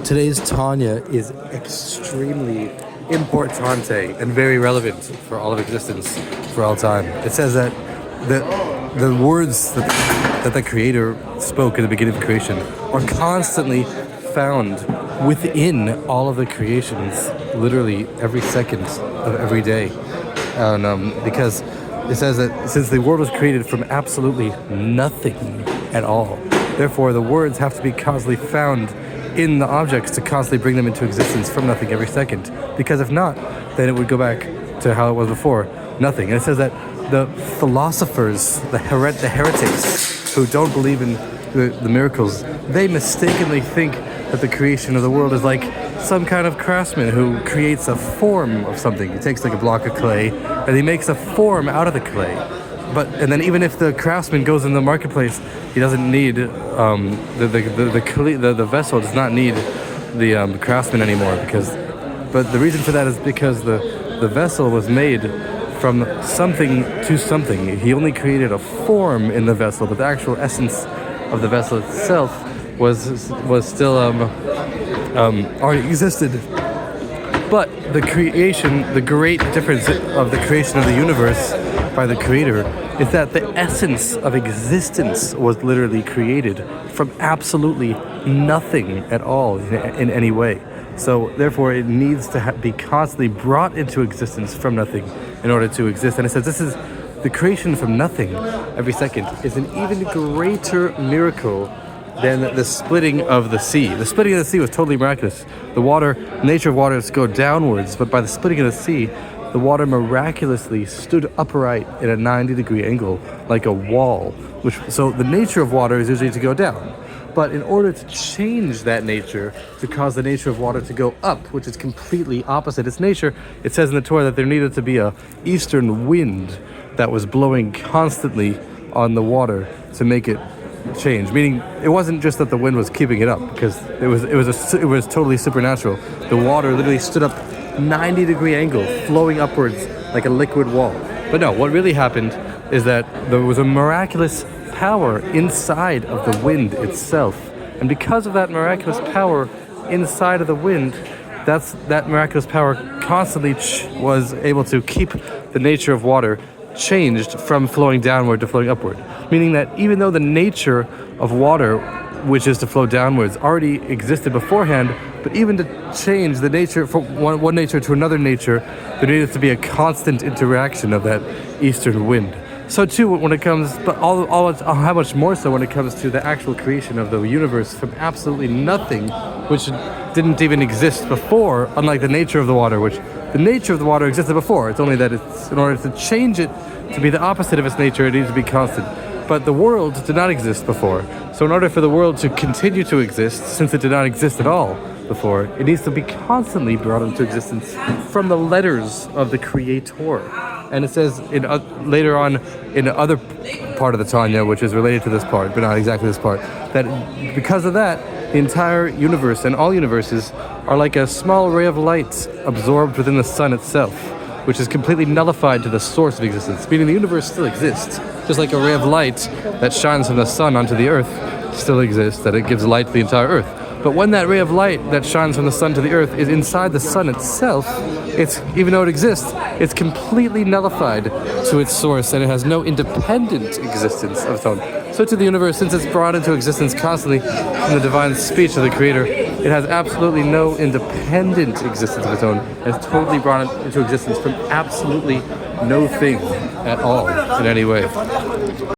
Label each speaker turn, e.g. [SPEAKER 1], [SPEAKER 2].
[SPEAKER 1] Today's Tanya is extremely importante and very relevant for all of existence, for all time. It says that the words that the Creator spoke at the beginning of creation are constantly found within all of the creations, literally every second of every day. And because it says that since the world was created from absolutely nothing at all, therefore the words have to be constantly found in the objects to constantly bring them into existence from nothing every second. Because if not, then it would go back to how it was before, nothing. And it says that the philosophers, the heretics who don't believe in the miracles, they mistakenly think that the creation of the world is like some kind of craftsman who creates a form of something. He takes like a block of clay and he makes a form out of the clay. And then even if the craftsman goes in the marketplace, he doesn't need the vessel does not need the craftsman anymore, but the reason for that is because the vessel was made from something to something. He only created a form in the vessel, but the actual essence of the vessel itself was still already existed. But the great difference of the creation of the universe by the Creator is that the essence of existence was literally created from absolutely nothing at all in any way. So therefore it needs to be constantly brought into existence from nothing in order to exist. And it says this is the creation from nothing every second is an even greater miracle than the splitting of the sea. The splitting of the sea was totally miraculous. The nature of water is to go downwards, but by the splitting of the sea, the water miraculously stood upright at a 90-degree angle, like a wall. So the nature of water is usually to go down. But in order to change that nature, to cause the nature of water to go up, which is completely opposite its nature, it says in the Torah that there needed to be a eastern wind that was blowing constantly on the water to make it change. Meaning, it wasn't just that the wind was keeping it up, because it was totally supernatural. The water literally stood up 90-degree angle, flowing upwards like a liquid wall. But no, what really happened is that there was a miraculous power inside of the wind itself. And because of that miraculous power inside of the wind, that miraculous power constantly was able to keep the nature of water changed from flowing downward to flowing upward. Meaning that even though the nature of water, which is to flow downwards, already existed beforehand, but even to change the nature from one nature to another nature, there needed to be a constant interaction of that eastern wind. So too, when it comes, but how much more so when it comes to the actual creation of the universe from absolutely nothing, which didn't even exist before, unlike the nature of the water, which the nature of the water existed before. It's only that in order to change it to be the opposite of its nature, it needs to be constant. But the world did not exist before. So in order for the world to continue to exist, since it did not exist at all before, it needs to be constantly brought into existence from the letters of the Creator. And it says later on in the other part of the Tanya, which is related to this part, but not exactly this part, that because of that, the entire universe and all universes are like a small ray of light absorbed within the sun itself, which is completely nullified to the source of existence, meaning the universe still exists. Just like a ray of light that shines from the sun onto the earth still exists, that it gives light to the entire earth. But when that ray of light that shines from the sun to the earth is inside the sun itself, even though it exists, it's completely nullified to its source, and it has no independent existence of its own. So to the universe, since it's brought into existence constantly from the divine speech of the Creator, it has absolutely no independent existence of its own. It's totally brought into existence from absolutely no thing at all in any way.